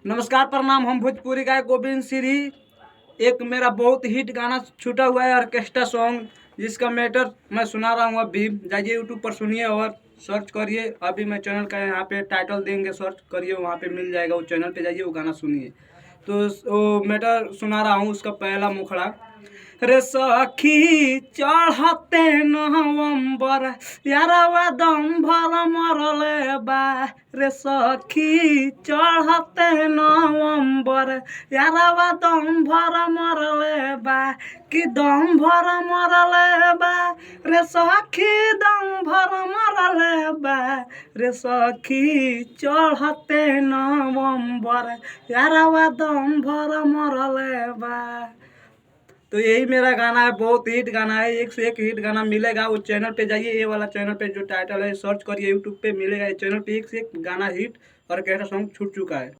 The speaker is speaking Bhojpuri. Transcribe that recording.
नमस्कार प्रणाम, हम भोजपुरी गायक गोविंद श्री। एक मेरा बहुत हिट गाना छूटा हुआ है ऑर्केस्ट्रा सॉन्ग, जिसका मैटर मैं सुना रहा हूँ। अभी जाइए यूट्यूब पर सुनिए और सर्च करिए। अभी मैं चैनल का यहाँ पे टाइटल देंगे, सर्च करिए, वहाँ पे मिल जाएगा। वो चैनल पे जाइए, वो गाना सुनिए। तो वो मैटर सुना रहा हूँ। उसका पहला मुखड़ा, रे सखी चढ़ते नवंबर यारवा दम भर मरले बा। रे सखी चढ़ते नवंबर यारवा दम भर मरले बा। कि दम भर मरले बा रे सखी, दम भर मरले बा रे सखी चढ़ते नवंबर यारवा दम भर मरले बा। तो यही मेरा गाना है, बहुत हिट गाना है। एक से एक हिट गाना मिलेगा। वो चैनल पे जाइए, ये वाला चैनल पे जो टाइटल है सर्च करिए, यूट्यूब पे मिलेगा। ये चैनल पे एक से एक गाना हिट और कैसा सॉन्ग छूट चुका है।